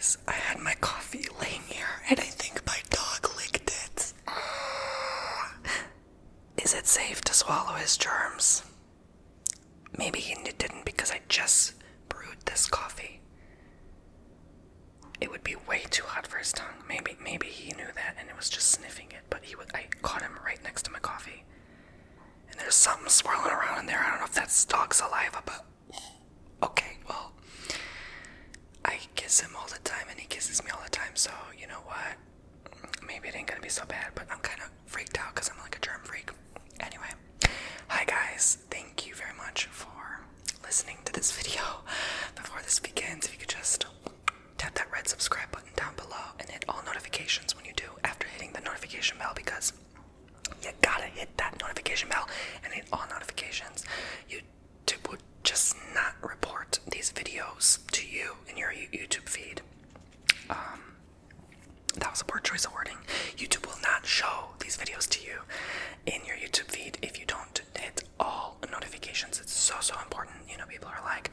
guys, I had my coffee laying here, and I think my dog licked it. Is it safe to swallow his germs? Maybe he didn't because I just brewed this coffee. It would be way too hot for his tongue. Maybe he knew that and it was just sniffing it, but I caught him right next to my coffee. And there's something swirling around in there. I don't know if that's dog saliva, but okay, well, I kiss him all the time and he kisses me all the time, so you know what? Maybe it ain't gonna be so bad, but I'm kind of freaked out because I'm like a germ freak. Anyway, hi guys, thank you very much for listening to this video. Before this begins, if you could just tap that red subscribe button down below and hit all notifications when you do after hitting the notification bell, because you gotta hit that notification bell and hit all notifications. YouTube would just not report these videos to you in your YouTube feed. That was a poor choice of wording. YouTube will not show these videos to you in your YouTube feed if you don't hit all notifications. It's so important. You know, people are like,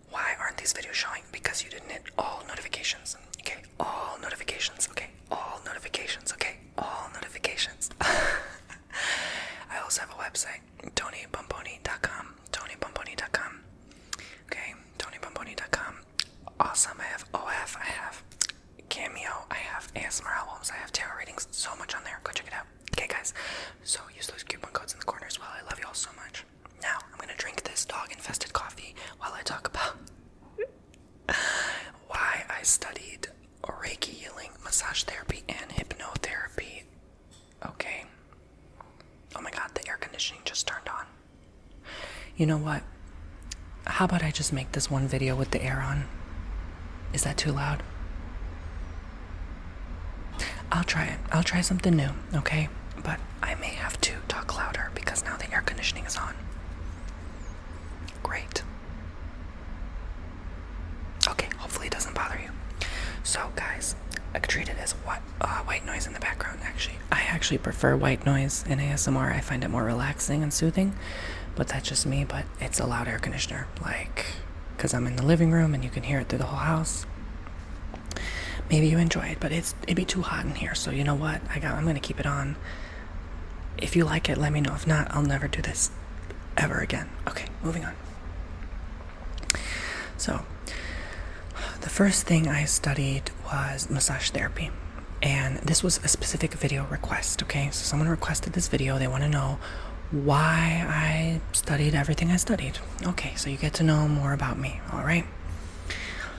why aren't these videos showing? Because you didn't hit all notifications. Okay, all notifications. Okay, all notifications. Okay, all notifications. I also have a website, TonyBomboni.com. TonyBomboni.com. Okay, TonyBomboni.com. Awesome. I have OF. I have Cameo. I have ASMR albums. I have tarot readings. So much on there. Go check it out. Okay, guys. So use those coupon codes in the corner as well. I love you all so much. Now, I'm going to drink this dog-infested coffee while I talk about why I studied Reiki healing, massage therapy, and hypnotherapy. Okay. Oh my god, the air conditioning just turned on. You know what? How about I just make this one video with the air on? Is that too loud? I'll try it. I'll try something new, okay? But I may have to talk louder because now the air conditioning is on. Great. Okay, hopefully it doesn't bother you. So, guys, I could treat it as white noise in the background, actually. I actually prefer white noise in ASMR. I find it more relaxing and soothing, but that's just me. But it's a loud air conditioner, like, because I'm in the living room and you can hear it through the whole house. Maybe you enjoy it, but it'd be too hot in here, so you know what? I'm going to keep it on. If you like it, let me know. If not, I'll never do this ever again. Okay, moving on. So, the first thing I studied was massage therapy, and this was a specific video request, okay? So someone requested this video. They want to know why I studied everything I studied. Okay, so you get to know more about me, all right?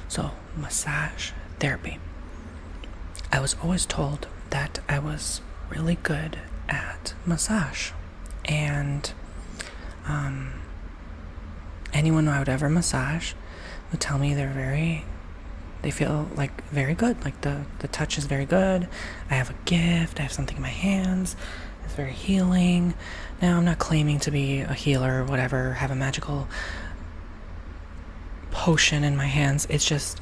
So, massage therapy. I was always told that I was really good at massage, and anyone I would ever massage would tell me they feel like very good, like the touch is very good. I have a gift, I have something in my hands, it's very healing. Now, I'm not claiming to be a healer or whatever, have a magical potion in my hands. It's just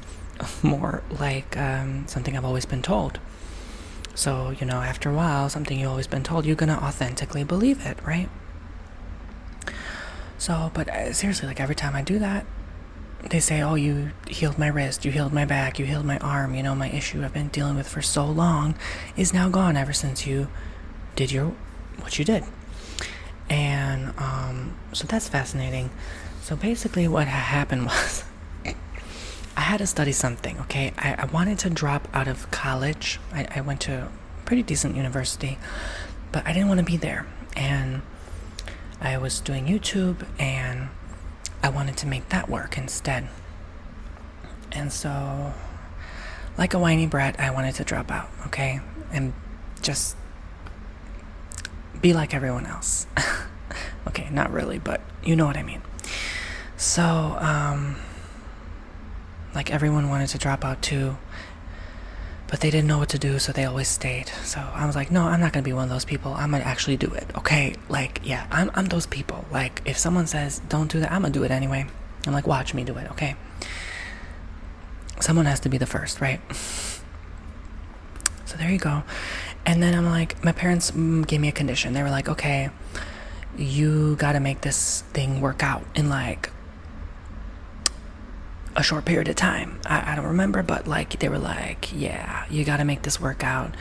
more like something I've always been told. So, you know, after a while, something you've always been told, you're gonna authentically believe it, right? So, but seriously, like every time I do that, they say, oh, you healed my wrist, you healed my back, you healed my arm, you know, my issue I've been dealing with for so long is now gone ever since you did what you did. And so that's fascinating. So basically what happened was I had to study something, okay? I wanted to drop out of college. I went to a pretty decent university, but I didn't want to be there. And I was doing YouTube, and I wanted to make that work instead. And so, like a whiny brat, I wanted to drop out, okay? And just be like everyone else. Okay, not really, but you know what I mean. So, like everyone wanted to drop out too, but they didn't know what to do, so they always stayed. So I was like, no, I'm not gonna be one of those people. I'm gonna actually do it, okay? Like, yeah, I'm those people. Like, if someone says don't do that, I'm gonna do it anyway. I'm like, watch me do it, okay? Someone has to be the first, right? So there you go. And then I'm like, my parents gave me a condition. They were like, okay, you gotta make this thing work out in like a short period of time. I don't remember, but like they were like, yeah, you got to make this work out.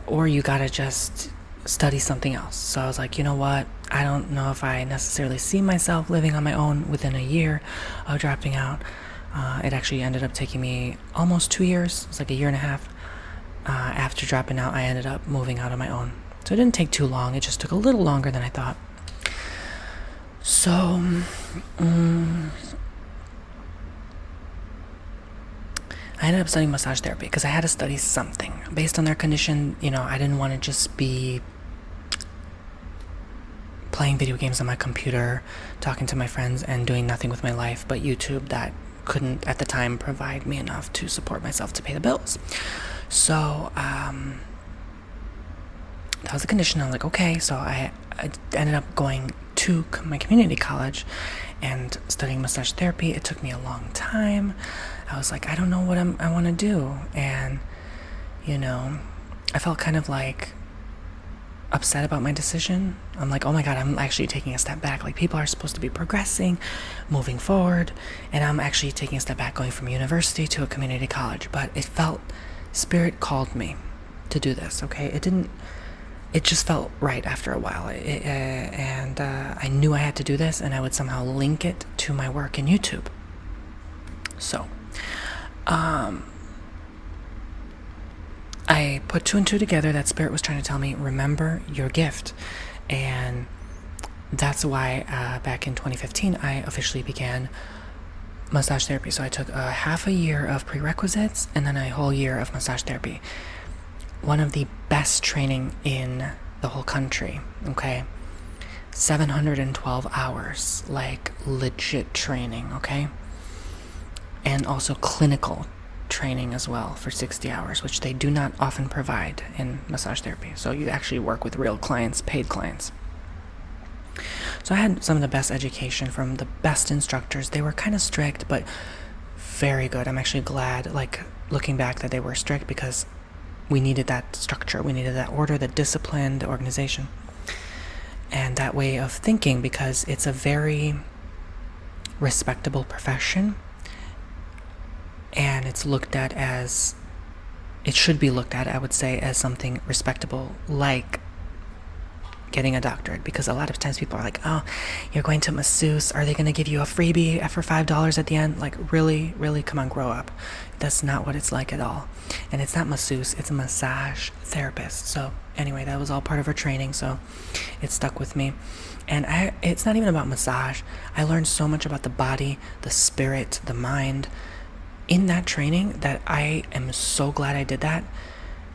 Or you got to just study something else. So I was like, you know what? I don't know if I necessarily see myself living on my own within a year of dropping out. It actually ended up taking me almost 2 years. It was like a year and a half. After dropping out, I ended up moving out on my own. So it didn't take too long. It just took a little longer than I thought. So, I ended up studying massage therapy because I had to study something. Based on their condition, I didn't want to just be playing video games on my computer, talking to my friends, and doing nothing with my life but YouTube. That couldn't, at the time, provide me enough to support myself to pay the bills. So, that was the condition. I was like, okay. So I ended up going to my community college and studying massage therapy. It took me a long time. I was like, I don't know what I want to do. And, I felt kind of like upset about my decision. I'm like, oh my God, I'm actually taking a step back. Like, people are supposed to be progressing, moving forward. And I'm actually taking a step back, going from university to a community college. But it felt, Spirit called me to do this, okay? It just felt right after a while. And I knew I had to do this, and I would somehow link it to my work in YouTube. So, I put 2 and 2 together that Spirit was trying to tell me, remember your gift. And that's why back in 2015, I officially began massage therapy. So I took a half a year of prerequisites and then a whole year of massage therapy. One of the best training in the whole country, okay? 712 hours, like legit training, okay? And also clinical training as well for 60 hours, which they do not often provide in massage therapy. So you actually work with real clients, paid clients. So I had some of the best education from the best instructors. They were kind of strict, but very good. I'm actually glad, like, looking back, that they were strict, because we needed that structure. We needed that order, the discipline, the organization, and that way of thinking, because it's a very respectable profession, and it's looked at as, it should be looked at, I would say, as something respectable, like getting a doctorate. Because a lot of times people are like, oh, you're going to masseuse, are they going to give you a freebie for $5 at the end? Like, really, come on, grow up. That's not what it's like at all. And it's not masseuse, it's a massage therapist. So anyway, that was all part of her training, so it stuck with me. And it's not even about massage. I learned so much about the body, the spirit, the mind in that training, that I am so glad I did that.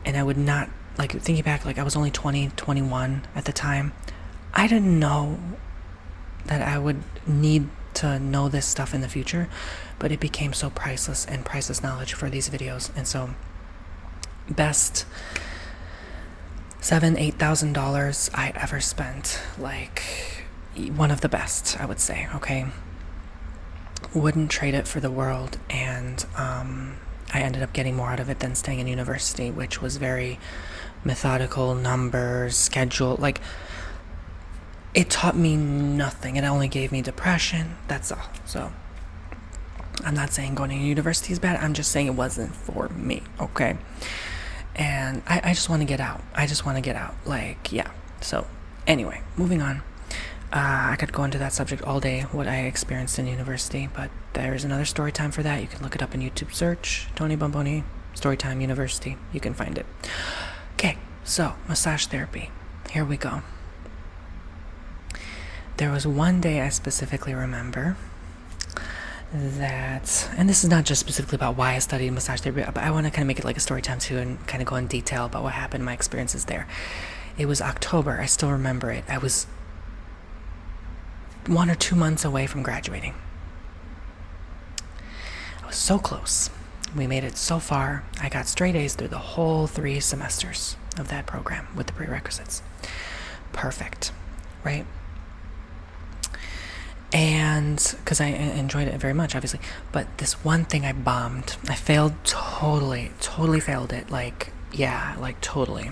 And I would not, like, thinking back, like, I was only 20, 21 at the time. I didn't know that I would need to know this stuff in the future, but it became so priceless knowledge for these videos. And so, best $7,000-8,000 I ever spent. Like, one of the best, I would say, okay? Wouldn't trade it for the world. And I ended up getting more out of it than staying in university, which was very methodical, numbers, schedule. Like, it taught me nothing. It only gave me depression. That's all. So I'm not saying going to university is bad. I'm just saying it wasn't for me, okay? And I just want to get out. Like, yeah. So anyway, moving on. I could go into that subject all day, what I experienced in university, but there's another story time for that. You can look it up in YouTube search, Tony Bomboni, Storytime University. You can find it. Okay, so massage therapy. Here we go. There was one day I specifically remember that, and this is not just specifically about why I studied massage therapy, but I want to kind of make it like a story time too, and kind of go in detail about what happened, my experiences there. It was October. I still remember it. I was 1 or 2 months away from graduating. I was so close. We made it so far. I got straight A's through the whole 3 semesters of that program with the prerequisites. Perfect, right? And because I enjoyed it very much, obviously, but this one thing I bombed. I failed totally failed it. Like, yeah, like totally.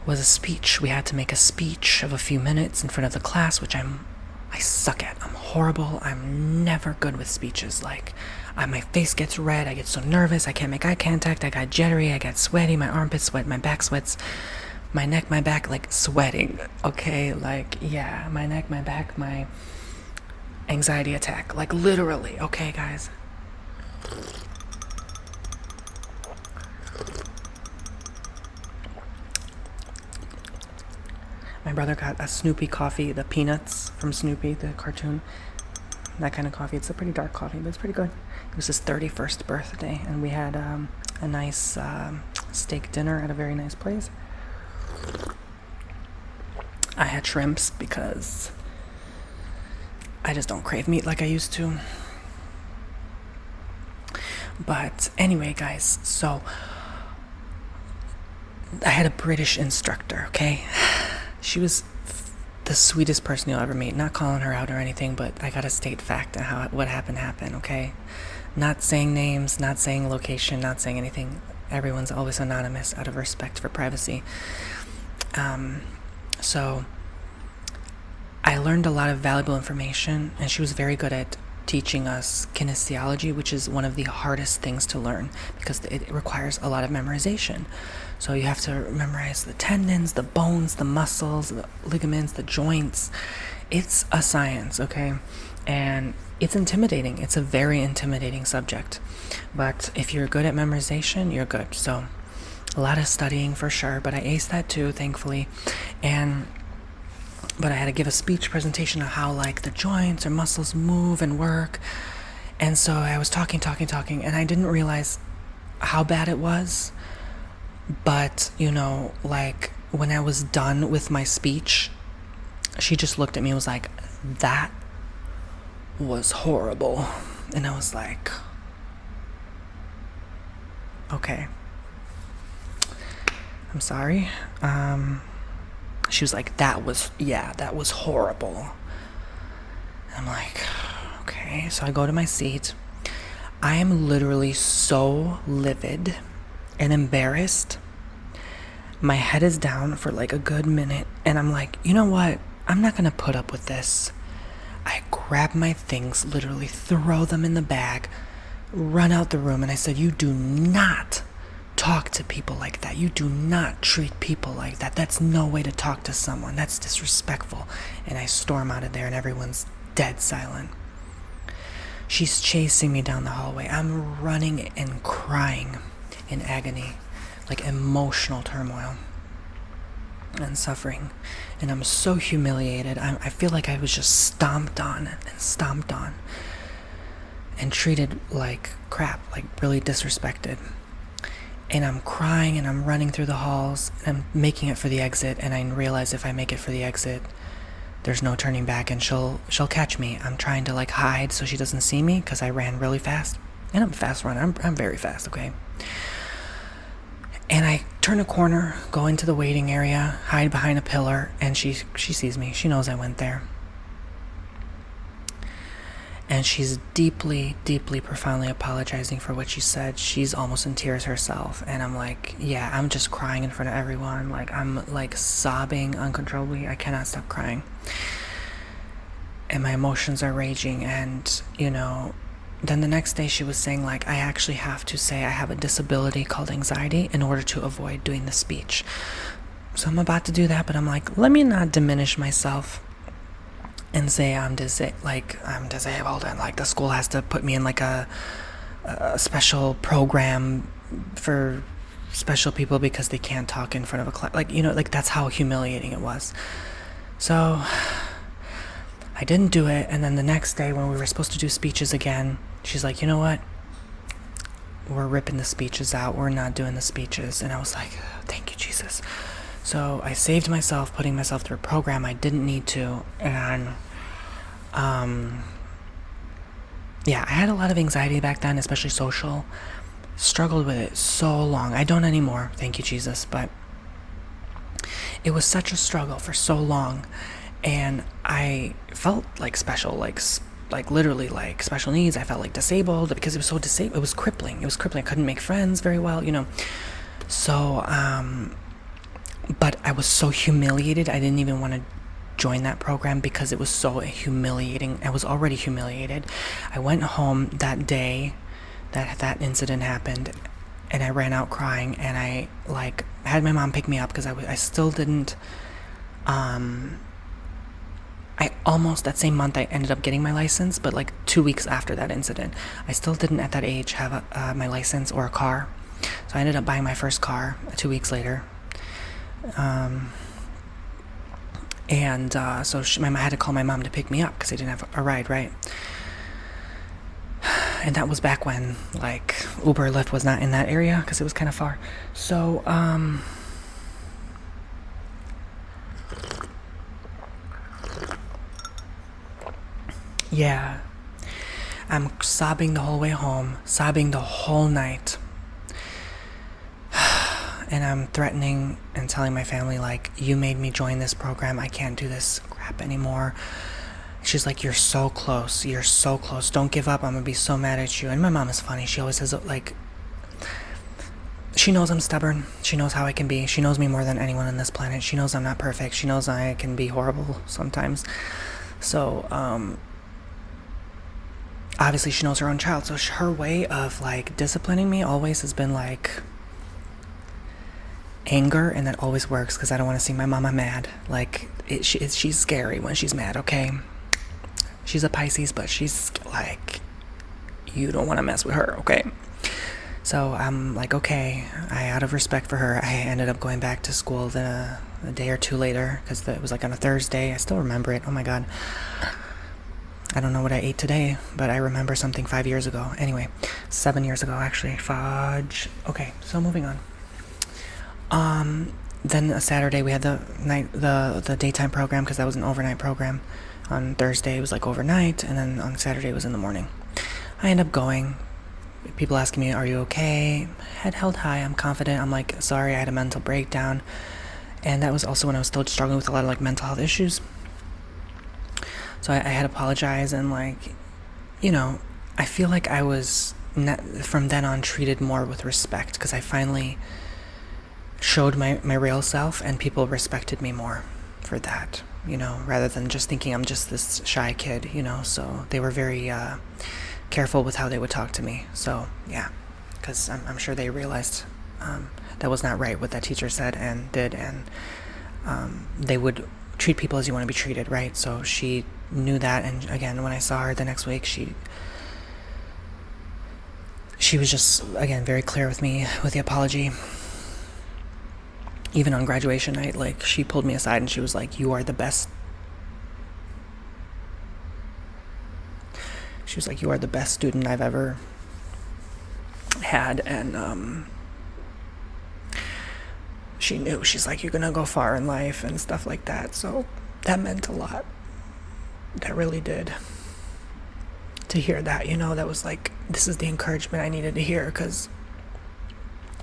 Was a speech. We had to make a speech of a few minutes in front of the class, which I'm I suck at. I'm horrible. I'm never good with speeches. Like, my face gets red. I get so nervous. I can't make eye contact. I got jittery. I got sweaty. My armpits sweat. My back sweats. My neck, my back, like sweating. Okay, like, yeah, my neck, my back, my anxiety attack. Like, literally. Okay, guys. My brother got a Snoopy coffee, the Peanuts from Snoopy, the cartoon. That kind of coffee. It's a pretty dark coffee, but it's pretty good. It was his 31st birthday, and we had a nice steak dinner at a very nice place. I had shrimps because I just don't crave meat like I used to. But anyway, guys, so I had a British instructor, okay? She was the sweetest person you'll ever meet. Not calling her out or anything, but I gotta state fact and what happened, okay? Not saying names, not saying location, not saying anything. Everyone's always anonymous out of respect for privacy. So I learned a lot of valuable information, and she was very good at teaching us kinesiology, which is one of the hardest things to learn because it requires a lot of memorization. So you have to memorize the tendons, the bones, the muscles, the ligaments, the joints. It's a science, okay? And it's intimidating. It's a very intimidating subject. But if you're good at memorization, you're good. So a lot of studying for sure, but I aced that too, thankfully. But I had to give a speech presentation of how like the joints or muscles move and work. And so I was talking, and I didn't realize how bad it was. But, like when I was done with my speech, she just looked at me and was like, that was horrible. And I was like, okay. I'm sorry. She was like, that was horrible. I'm like, okay. So I go to my seat. I am literally so livid and embarrassed. My head is down for like a good minute. And I'm like, you know what? I'm not going to put up with this. I grab my things, literally throw them in the bag, run out the room. And I said, you do not talk to people like that. You do not treat people like that. That's no way to talk to someone. That's disrespectful. And I storm out of there and everyone's dead silent. She's chasing me down the hallway. I'm running and crying in agony, like emotional turmoil and suffering. And I'm so humiliated. I feel like I was just stomped on and treated like crap, like really disrespected. And I'm crying and I'm running through the halls and I'm making it for the exit, and I realize if I make it for the exit, there's no turning back and she'll catch me. I'm trying to like hide so she doesn't see me because I ran really fast. And I'm a fast runner. I'm very fast, okay? And I turn a corner, go into the waiting area, hide behind a pillar, and she sees me. She knows I went there. And she's deeply, deeply, profoundly apologizing for what she said. She's almost in tears herself. And I'm like, yeah, I'm just crying in front of everyone. Like, I'm like sobbing uncontrollably. I cannot stop crying. And my emotions are raging. And, then the next day she was saying, like, I actually have to say I have a disability called anxiety in order to avoid doing the speech. So I'm about to do that, but I'm like, let me not diminish myself and say I'm disabled, and like the school has to put me in like a special program for special people because they can't talk in front of a class. Like that's how humiliating it was. So I didn't do it, and then the next day when we were supposed to do speeches again, she's like, you know what? We're ripping the speeches out. We're not doing the speeches. And I was like, thank you, Jesus. So I saved myself, putting myself through a program I didn't need to. And, I had a lot of anxiety back then, especially social. Struggled with it so long. I don't anymore, thank you, Jesus. But it was such a struggle for so long. And I felt like special, like literally like special needs. I felt like disabled because it was so disabled. It was crippling. I couldn't make friends very well, So, but I was so humiliated. I didn't even want to join that program because it was so humiliating. I was already humiliated. I went home that day that incident happened, and I ran out crying, and I like had my mom pick me up because I still didn't. I almost, that same month, I ended up getting my license, but like 2 weeks after that incident, I still didn't at that age have my license or a car. So I ended up buying my first car 2 weeks later. So I had to call my mom to pick me up because I didn't have a ride, right? And that was back when like Uber or Lyft was not in that area because it was kind of far. So, yeah, I'm sobbing the whole way home, sobbing the whole night. And I'm threatening and telling my family, like, you made me join this program. I can't do this crap anymore. She's like, you're so close. You're so close. Don't give up. I'm going to be so mad at you. And my mom is funny. She always says, like, she knows I'm stubborn. She knows how I can be. She knows me more than anyone on this planet. She knows I'm not perfect. She knows I can be horrible sometimes. So, obviously she knows her own child. So her way of, like, disciplining me always has been, like, anger, and that always works because I don't want to see my mama mad. Like, she's scary when she's mad, okay? She's a Pisces, but she's like, you don't want to mess with her, okay? So I'm like, okay. Out of respect for her, I ended up going back to school a day or two later because it was like on a Thursday. I still remember it. Oh my God. I don't know what I ate today, but I remember something 5 years ago. Anyway, 7 years ago, actually. Fudge. Okay, so moving on. Then a Saturday we had the daytime program because that was an overnight program. On Thursday it was like overnight, and then on Saturday it was in the morning. I end up going. People asking me, are you okay? Head held high. I'm confident. I'm like, sorry, I had a mental breakdown. And that was also when I was still struggling with a lot of like mental health issues. So I had to apologize, and like, you know, I feel like I was from then on treated more with respect because I finally showed my real self, and people respected me more for that, you know, rather than just thinking I'm just this shy kid, you know. So they were very careful with how they would talk to me. So yeah, because I'm sure they realized that was not right what that teacher said and did, and they would treat people as you want to be treated, right? So she knew that, and again, when I saw her the next week, she was just, again, very clear with me with the apology. Even on graduation night, like, she pulled me aside and she was like, you are the best. She was like, you are the best student I've ever had. And she knew. She's like, you're gonna go far in life and stuff like that. So that meant a lot. That really did. To hear that, you know, that was like, this is the encouragement I needed to hear, because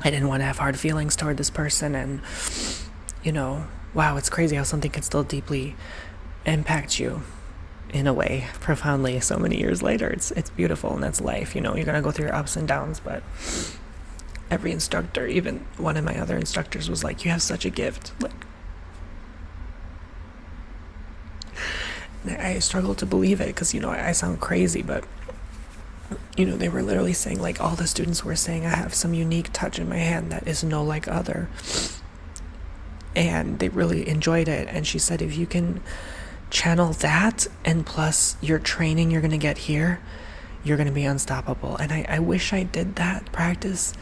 I didn't want to have hard feelings toward this person. And, you know, wow, it's crazy how something can still deeply impact you in a way, profoundly, so many years later. It's beautiful, and that's life. You know, you're going to go through your ups and downs, but every instructor, even one of my other instructors, was like, you have such a gift. Like, I struggle to believe it because, you know, I sound crazy, but, you know, they were literally saying, like, all the students were saying, I have some unique touch in my hand that is no like other. And they really enjoyed it. And she said, if you can channel that and plus your training you're going to get here, you're going to be unstoppable. And I wish I did that practice.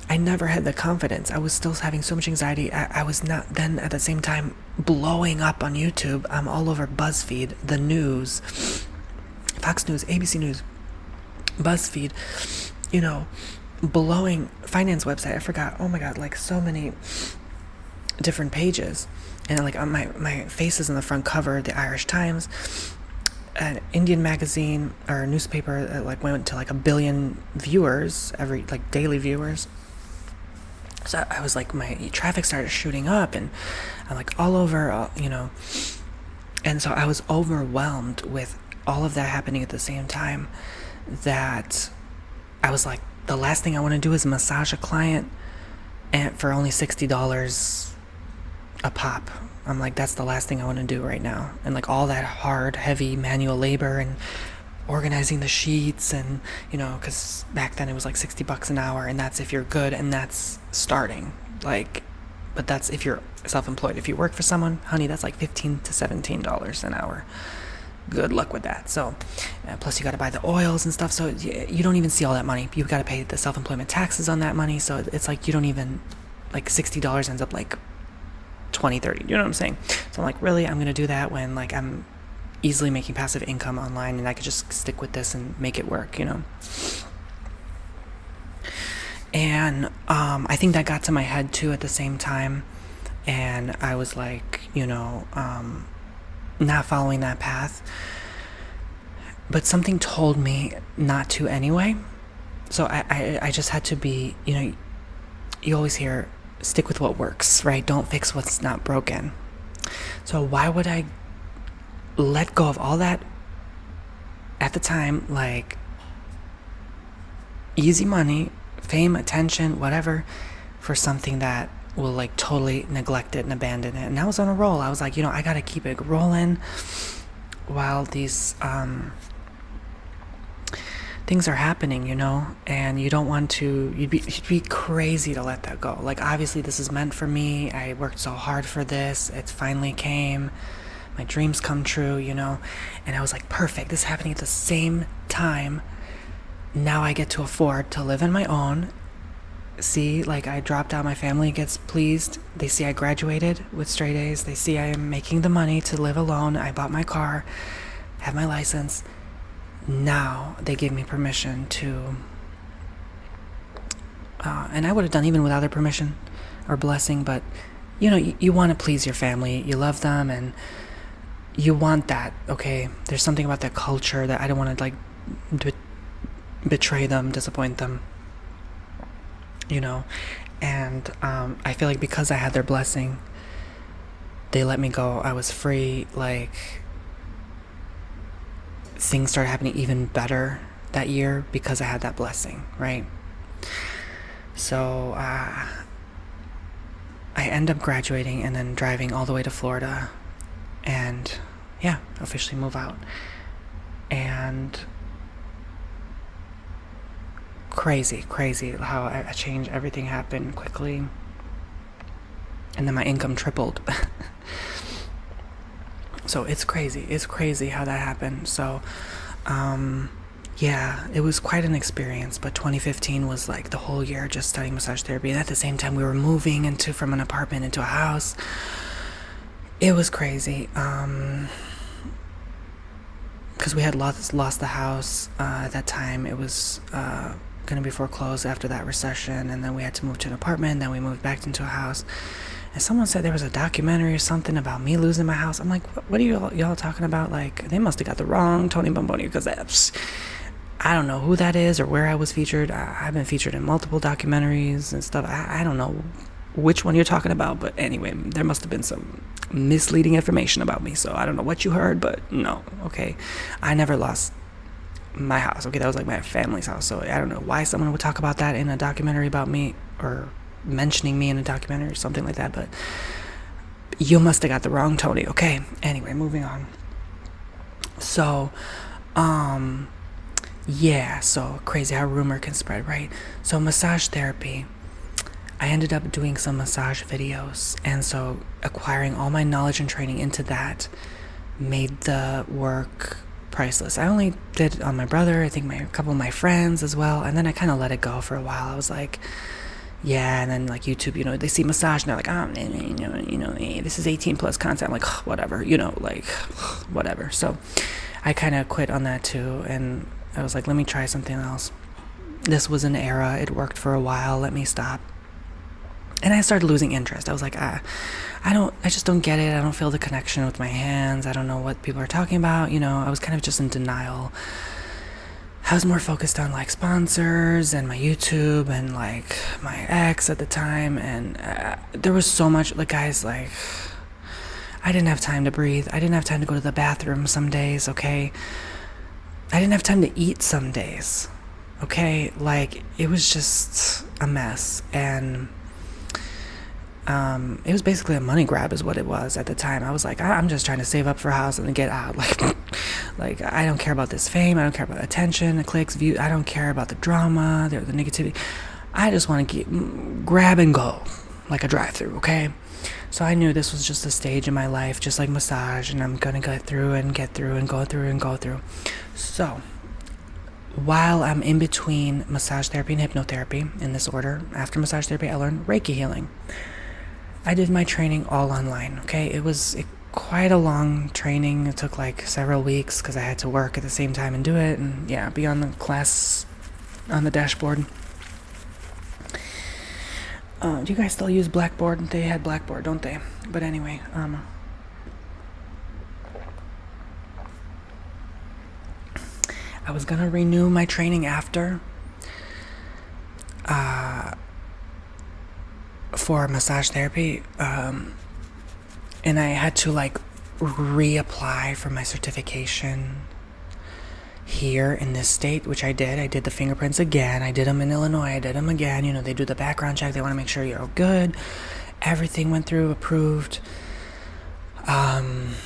I never had the confidence. I was still having so much anxiety. I was not then at the same time blowing up on YouTube. I'm all over BuzzFeed, the news, Fox News, ABC News, BuzzFeed, you know, blowing finance website. I forgot. Oh my God, like so many different pages. And like on my face is in the front cover, the Irish Times, an Indian magazine or newspaper that like went to like 1 billion viewers, every like daily viewers. So I was like, my traffic started shooting up, and I'm like all over, you know. And so I was overwhelmed with all of that happening at the same time, that I was like, the last thing I want to do is massage a client and for only $60 a pop. I'm like, that's the last thing I want to do right now. And like all that hard, heavy manual labor and organizing the sheets and, because back then it was like $60 an hour, and that's if you're good, and that's starting. Like, but that's if you're self-employed. If you work for someone, honey, that's like $15 to $17 an hour. Good luck with that. So plus you got to buy the oils and stuff, so you don't even see all that money. You've got to pay the self-employment taxes on that money, so it's like you don't even, like $60 ends up like 20, 30, you know what I'm saying? So I'm like, really, I'm gonna do that when like I'm easily making passive income online, and I could just stick with this and make it work, And I think that got to my head too at the same time, and I was like, not following that path, but something told me not to anyway. So I just had to be, you always hear, stick with what works, right? Don't fix what's not broken. So why would I let go of all that at the time, like easy money, fame, attention, whatever, for something that will like totally neglect it and abandon it? And I was on a roll. I was like, I gotta keep it rolling while these things are happening, and you don't want to, you'd be crazy to let that go. Like, obviously this is meant for me. I worked so hard for this. It finally came. My dreams come true, and I was like, perfect. This is happening at the same time. Now I get to afford to live on my own. See, like, I dropped out. My family gets pleased. They see I graduated with straight A's. They see I am making the money to live alone. I bought my car, have my license. Now they give me permission to, and I would have done even without their permission or blessing, but you want to please your family. You love them, and you want that, okay? There's something about that culture that I don't want to like betray them, disappoint them, and I feel like because I had their blessing, they let me go. I was free. Like, things started happening even better that year because I had that blessing, right? So I end up graduating and then driving all the way to Florida, and officially move out. And crazy how a change, everything happened quickly, and then my income tripled. So it's crazy how that happened. So it was quite an experience. But 2015 was like the whole year just studying massage therapy, and at the same time we were moving from an apartment into a house. It was crazy, because we had lost the house at that time. It was going to be foreclosed after that recession, and then we had to move to an apartment, then we moved back into a house. And someone said there was a documentary or something about me losing my house. I'm like, what are y'all talking about? Like, they must have got the wrong Tony Bomboni, because I don't know who that is or where I was featured. I've been featured in multiple documentaries and stuff. I don't know which one you're talking about, but anyway, there must have been some misleading information about me. So I don't know what you heard, but no, okay. I never lost my house. Okay, that was like my family's house. So I don't know why someone would talk about that in a documentary about me, or mentioning me in a documentary or something like that, but you must have got the wrong Tony. Okay, anyway, moving on. So so crazy how rumor can spread, right? So massage therapy, I ended up doing some massage videos, and so acquiring all my knowledge and training into that made the work priceless. I only did it on my brother, I think a couple of my friends as well, and then I kind of let it go for a while. I was like, and then like YouTube, they see massage and they're like, this is 18 plus content. I'm like, whatever, whatever. So I kind of quit on that too, and I was like, let me try something else. This was an era, it worked for a while, let me stop. And I started losing interest. I was like, I just don't get it. I don't feel the connection with my hands. I don't know what people are talking about. I was kind of just in denial. I was more focused on like sponsors and my YouTube and like my ex at the time. And there was so much, like, guys, like, I didn't have time to breathe. I didn't have time to go to the bathroom some days, okay? I didn't have time to eat some days, okay? Like, it was just a mess. And It was basically a money grab is what it was at the time. I was like, I'm just trying to save up for a house and get out. Like I don't care about this fame. I don't care about attention, the clicks, views. I don't care about the drama, the negativity. I just want to grab and go like a drive-through, okay? So I knew this was just a stage in my life, just like massage, and I'm going to get through and go through. So while I'm in between massage therapy and hypnotherapy, in this order, after massage therapy, I learned Reiki healing. I did my training all online, okay? It was quite a long training. It took like several weeks because I had to work at the same time and do it, and yeah, be on the class on the dashboard. Do you guys still use Blackboard? They had Blackboard, don't they? But anyway, I was gonna renew my training after for massage therapy, and I had to like reapply for my certification here in this state, which I did. I did the fingerprints again. I did them in Illinois. I did them again. You know, they do the background check. They want to make sure you're good. Everything went through, approved. And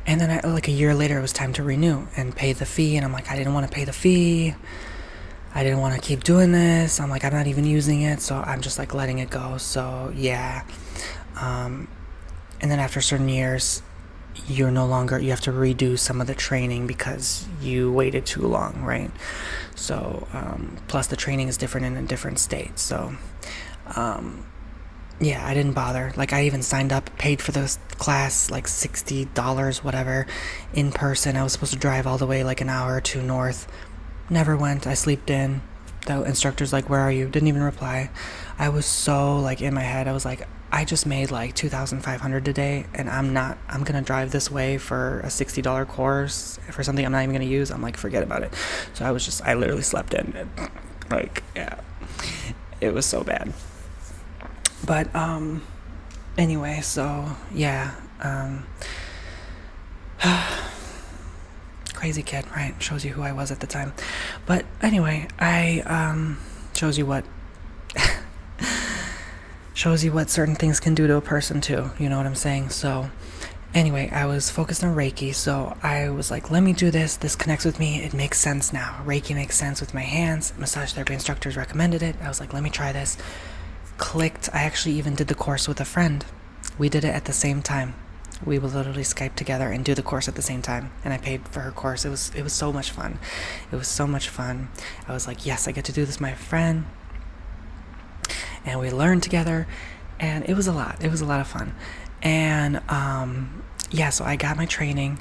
then like a year later, it was time to renew and pay the fee. And I'm like, I didn't want to pay the fee. I didn't want to keep doing this. I'm like, I'm not even using it. So I'm just like letting it go. So yeah. And then after certain years, you have to redo some of the training because you waited too long, right? So, plus the training is different in a different state. So, yeah, I didn't bother. Like, I even signed up, paid for the class, like $60, whatever, in person. I was supposed to drive all the way like an hour or two north. Never went. I slept in. The instructor's like, where are you? Didn't even reply. I was so like in my head. I was like, I just made like $2,500 today, and I'm gonna drive this way for a $60 course for something I'm not even gonna use. I'm like, forget about it. So I literally slept in. Like, yeah, it was so bad. But anyway, so yeah, crazy kid, right? Shows you who I was at the time. But anyway, I shows you what certain things can do to a person too. You know what I'm saying? So anyway, I was focused on Reiki. So I was like, let me do this. This connects with me. It makes sense now. Reiki makes sense with my hands. Massage therapy instructors recommended it. I was like, let me try this. Clicked. I actually even did the course with a friend. We did it at the same time. We would literally Skype together and do the course at the same time. And I paid for her course. It was so much fun. It was so much fun. I was like, yes, I get to do this with my friend. And we learned together, and it was a lot. It was a lot of fun. And yeah, so I got my training,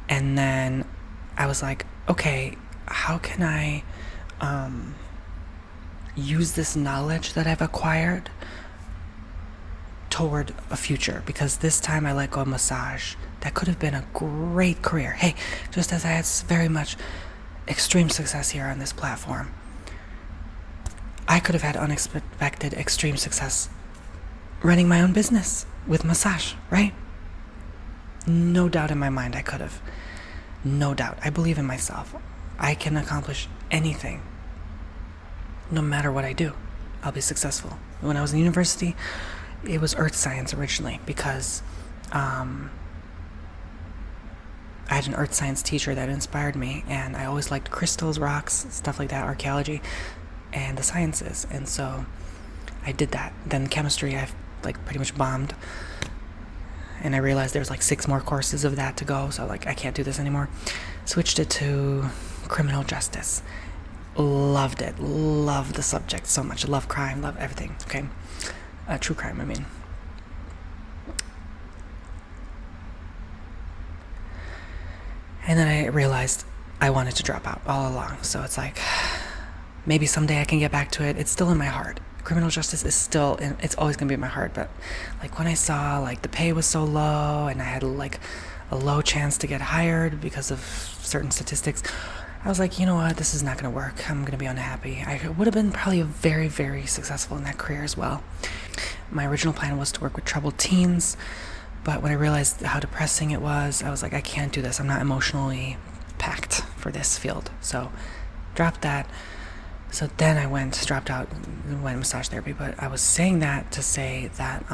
and then I was like, okay, how can I use this knowledge that I've acquired toward a future? Because this time I let go of massage. That could have been a great career. Hey, just as I had very much extreme success here on this platform, I could have had unexpected extreme success running my own business with massage, right? No doubt in my mind I could have. No doubt. I believe in myself. I can accomplish anything. No matter what I do, I'll be successful. When I was in university, it was earth science originally because I had an earth science teacher that inspired me, and I always liked crystals, rocks, stuff like that, archaeology, and the sciences. And so I did that. Then chemistry, I've like pretty much bombed, and I realized there's like 6 more courses of that to go, so like I can't do this anymore. Switched it to criminal justice. Loved it. Loved the subject so much. Love crime, love everything. Okay, true crime, I mean. And then I realized I wanted to drop out all along. So it's like, maybe someday I can get back to it. It's still in my heart. Criminal justice is still it's always gonna be in my heart. But like when I saw like the pay was so low and I had like a low chance to get hired because of certain statistics, I was like, you know what, this is not gonna work. I'm gonna be unhappy. I would have been probably very, very successful in that career as well. My original plan was to work with troubled teens, but when I realized how depressing it was, I was like, I can't do this. I'm not emotionally packed for this field. So dropped that. So then I dropped out, went massage therapy. But I was saying that to say that,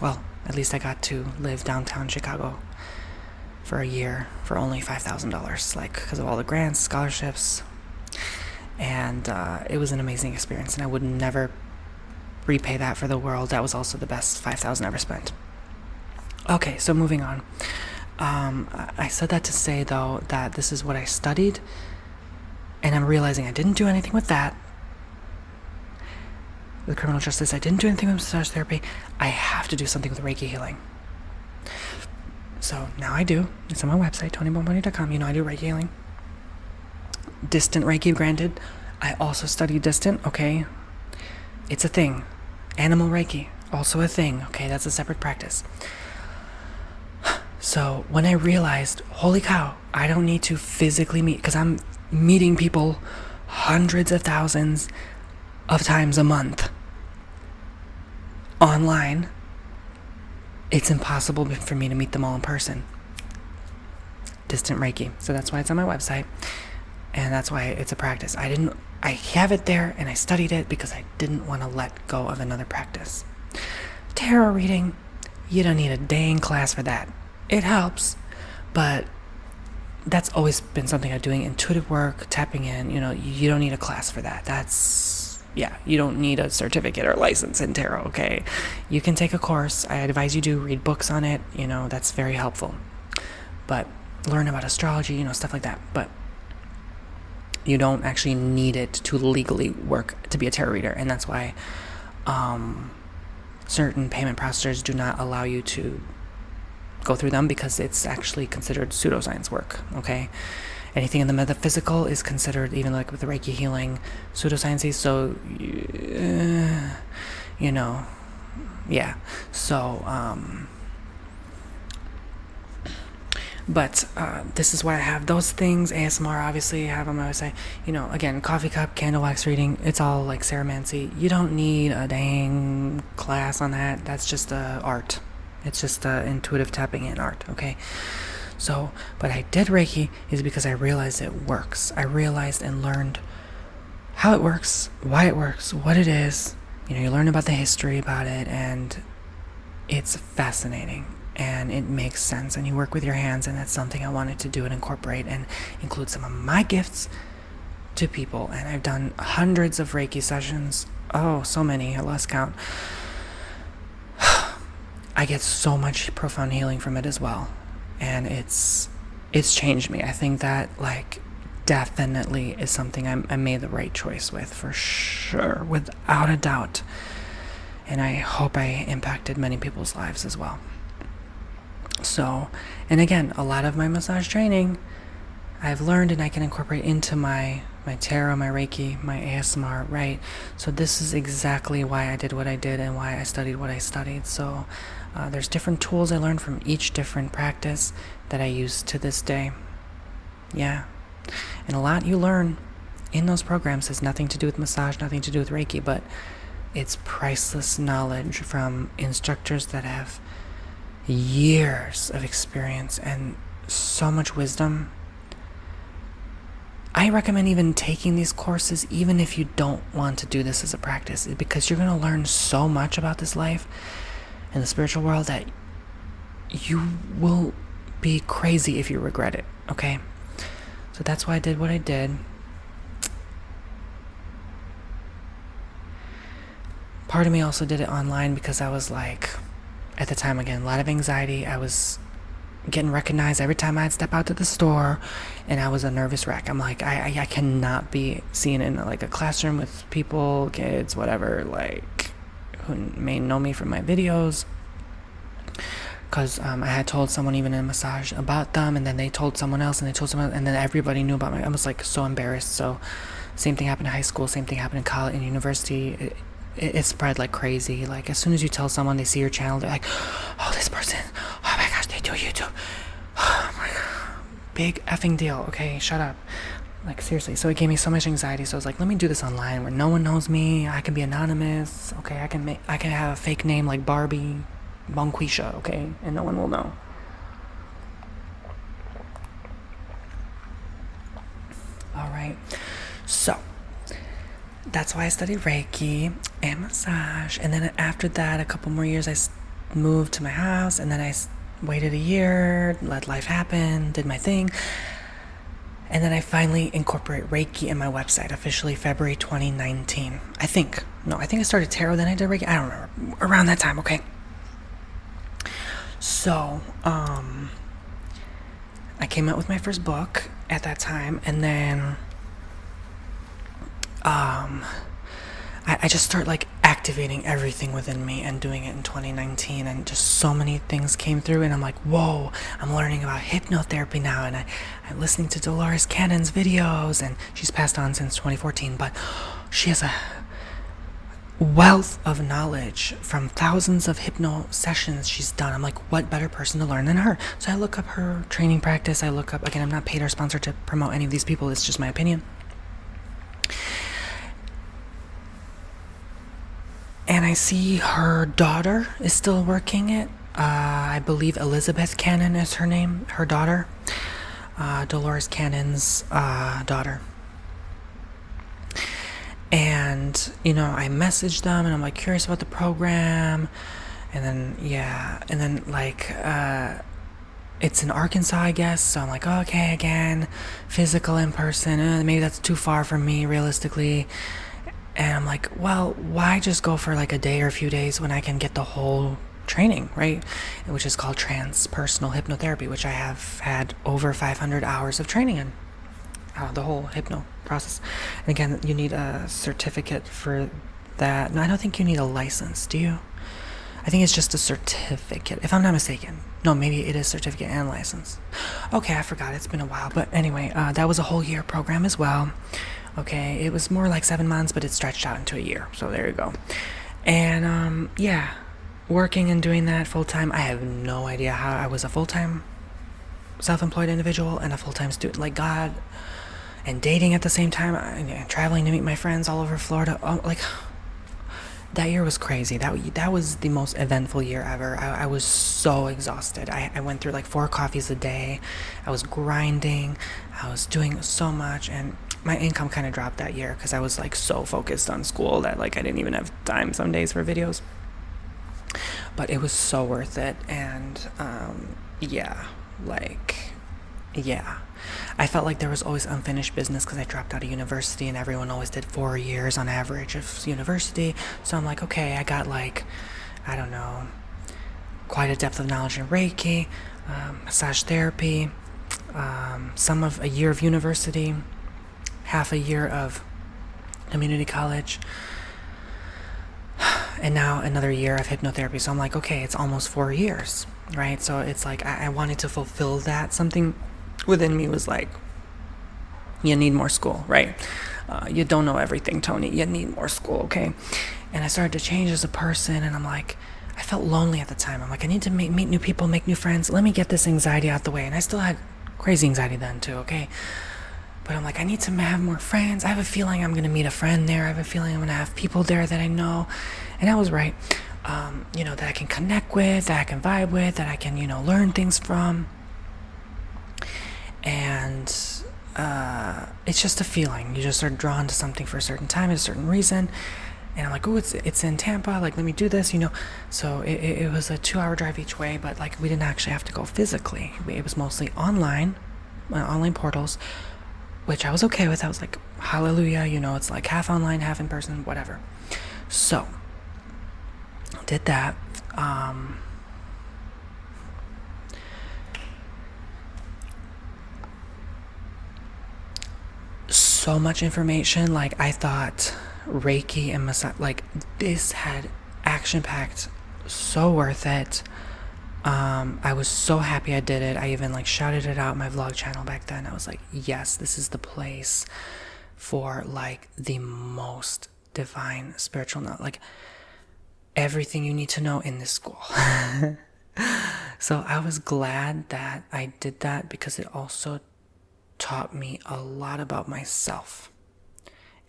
well, at least I got to live downtown Chicago for a year for only $5,000, like, because of all the grants, scholarships. And it was an amazing experience, and I would never repay that for the world. That was also the best $5,000 ever spent. Okay, so moving on. I said that to say, though, that this is what I studied, and I'm realizing I didn't do anything with that. With criminal justice, I didn't do anything with massage therapy. I have to do something with Reiki healing. So now I do. It's on my website, TonyBomboni.com. You know I do Reiki healing. Distant Reiki, granted. I also study distant, okay? It's a thing. Animal Reiki, also a thing, okay? That's a separate practice. So when I realized, holy cow, I don't need to physically meet, because I'm meeting people hundreds of thousands of times a month online. It's impossible for me to meet them all in person. Distant Reiki. So that's why it's on my website. And that's why it's a practice. I have it there, and I studied it because I didn't want to let go of another practice. Tarot reading, you don't need a dang class for that. It helps, but that's always been something I'm doing. Intuitive work, tapping in, you don't need a class for that. You don't need a certificate or license in tarot, okay? You can take a course. I advise you do read books on it. That's very helpful. But learn about astrology, stuff like that. But you don't actually need it to legally work to be a tarot reader. And that's why certain payment processors do not allow you to go through them, because it's actually considered pseudoscience work, okay? Anything in the metaphysical is considered, even like with the Reiki healing, pseudoscience-y. So, yeah. So, but this is why I have those things. ASMR, obviously, I have on my website. Again, coffee cup, candle wax reading. It's all like ceremancy. You don't need a dang class on that. That's just art. It's just intuitive tapping in art, okay? So, but I did Reiki is because I realized it works. I realized and learned how it works, why it works, what it is. You learn about the history about it, and it's fascinating, and it makes sense, and you work with your hands, and that's something I wanted to do and incorporate and include some of my gifts to people. And I've done hundreds of Reiki sessions. Oh, so many, I lost count. I get so much profound healing from it as well. And it's changed me. I think that, definitely is something I made the right choice with, for sure, without a doubt. And I hope I impacted many people's lives as well. So, and again, a lot of my massage training I've learned and I can incorporate into my tarot, my Reiki, my ASMR, right? So this is exactly why I did what I did and why I studied what I studied. So there's different tools I learned from each different practice that I use to this day. Yeah. And a lot you learn in those programs has nothing to do with massage, nothing to do with Reiki, but it's priceless knowledge from instructors that have years of experience and so much wisdom. I recommend even taking these courses even if you don't want to do this as a practice, because you're going to learn so much about this life and the spiritual world that you will be crazy if you regret it, okay? So that's why I did what I did. Part of me also did it online because I was like, at the time, again, a lot of anxiety. I was getting recognized every time I'd step out to the store, and I was a nervous wreck. I'm like, I cannot be seen in a classroom with people, kids, whatever, who may know me from my videos, because I had told someone even in massage about them, and then they told someone else, and they told someone else, and then everybody knew about me. I was so embarrassed. So same thing happened in high school, same thing happened in college and university. It spread like crazy. As soon as you tell someone, they see your channel, they're like, oh, this person, oh my gosh, they do YouTube. Oh my god. Big effing deal. Okay, shut up. Seriously. So it gave me so much anxiety. So I was like, let me do this online where no one knows me. I can be anonymous. Okay, I can have a fake name like Barbie Bonquisha, okay? And no one will know. that's why I studied Reiki and massage. And then after that, a couple more years, I moved to my house, and then I waited a year, let life happen, did my thing. And then I finally incorporate Reiki in my website, officially February 2019. I think I started tarot, then I did Reiki. I don't remember. Around that time, okay? So, I came out with my first book at that time, and then I just start like activating everything within me and doing it in 2019, and just so many things came through, and I'm like, whoa, I'm learning about hypnotherapy now, and I'm listening to Dolores Cannon's videos, and she's passed on since 2014, but she has a wealth of knowledge from thousands of hypno sessions she's done. I'm like, what better person to learn than her? So I look up her training practice. I look up, again, I'm not paid or sponsored to promote any of these people, it's just my opinion. And I see her daughter is still working it. I believe Elizabeth Cannon is her name, her daughter. Dolores Cannon's daughter. And, I messaged them, and I'm like curious about the program. And then, it's in Arkansas, I guess. So I'm like, okay, again, physical in person. Maybe that's too far from me, realistically. And I'm like, well, why just go for like a day or a few days when I can get the whole training, right? Which is called transpersonal hypnotherapy, which I have had over 500 hours of training in. The whole hypno process. And again, you need a certificate for that. No, I don't think you need a license, do you? I think it's just a certificate, if I'm not mistaken. No, maybe it is certificate and license. Okay, I forgot. It's been a while. But anyway, that was a whole year program as well. Okay, it was more like 7 months, but it stretched out into a year. So there you go. And working and doing that full-time, I have no idea how I was a full-time self-employed individual and a full-time student. Like, God, and dating at the same time, and traveling to meet my friends all over Florida. That year was crazy. That was the most eventful year ever. I was so exhausted. I went through like 4 coffees a day. I was grinding. I was doing so much, and my income kind of dropped that year because I was like so focused on school that like I didn't even have time some days for videos. But it was so worth it, and I felt like there was always unfinished business because I dropped out of university, and everyone always did 4 years on average of university. So I'm like, okay, I got like, I don't know, quite a depth of knowledge in Reiki, massage therapy, some of a year of university, half a year of community college, and now another year of hypnotherapy. So I'm like, okay, it's almost 4 years, right? So it's like I wanted to fulfill that. Something within me was like, you need more school, right? You don't know everything, Tony. You need more school, okay? And I started to change as a person, and I'm like, I felt lonely at the time. I'm like, I need to meet new people, make new friends. Let me get this anxiety out the way. And I still had crazy anxiety then too, okay? But I'm like, I need to have more friends. I have a feeling I'm going to meet a friend there. I have a feeling I'm going to have people there that I know. And I was right. That I can connect with, that I can vibe with, that I can, learn things from. And it's just a feeling. You just are drawn to something for a certain time at a certain reason. And I'm like, oh, it's in Tampa. Like, let me do this, So it was a 2-hour drive each way, but like we didn't actually have to go physically. It was mostly online portals, which I was okay with. I was like, hallelujah, it's like half online, half in person, whatever. So did that. So much information. Like, I thought Reiki and massage, like, this had action-packed, so worth it. I was so happy I did it. I even like shouted it out in my vlog channel back then. I was like, yes, this is the place for like the most divine spiritual knowledge, like everything you need to know in this school. So I was glad that I did that, because it also taught me a lot about myself,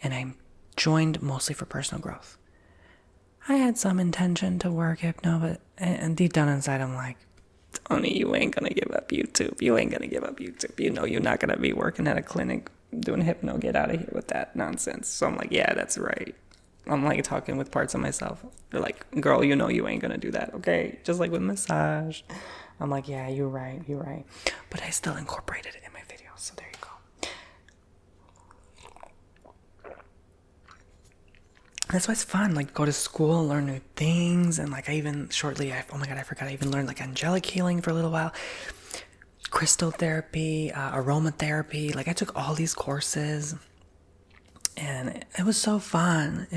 and I joined mostly for personal growth. I had some intention to work hypno, but and deep down inside I'm like, Tony, you ain't gonna give up YouTube. You ain't gonna give up YouTube. You're not gonna be working at a clinic, doing hypno, get out of here with that nonsense. So I'm like, yeah, that's right. I'm like talking with parts of myself. They're like, girl, you know you ain't gonna do that, okay? Just like with massage. I'm like, yeah, you're right. But I still incorporated it in my videos, so there you go. That's why it's fun, like go to school, learn new things, and like I forgot I even learned like angelic healing for a little while, crystal therapy, aromatherapy. Like I took all these courses, and it was so fun.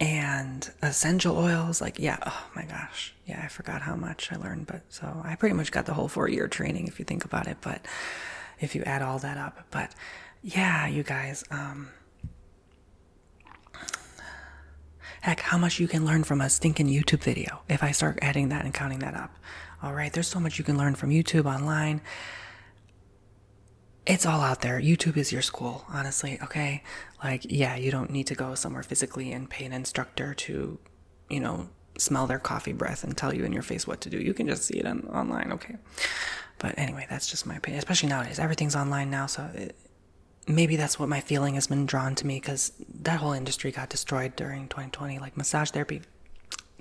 And essential oils, like, yeah, oh my gosh, yeah, I forgot how much I learned, but so I pretty much got the whole 4-year training if you think about it, but if you add all that up. But yeah, you guys, heck, how much you can learn from a stinking YouTube video if I start adding that and counting that up. All right, there's so much you can learn from YouTube online. It's all out there. YouTube is your school, honestly, okay? Like, yeah, you don't need to go somewhere physically and pay an instructor to, smell their coffee breath and tell you in your face what to do. You can just see it online, okay? But anyway, that's just my opinion, especially nowadays. Everything's online now, so maybe that's what my feeling has been drawn to me, because that whole industry got destroyed during 2020. Like massage therapy,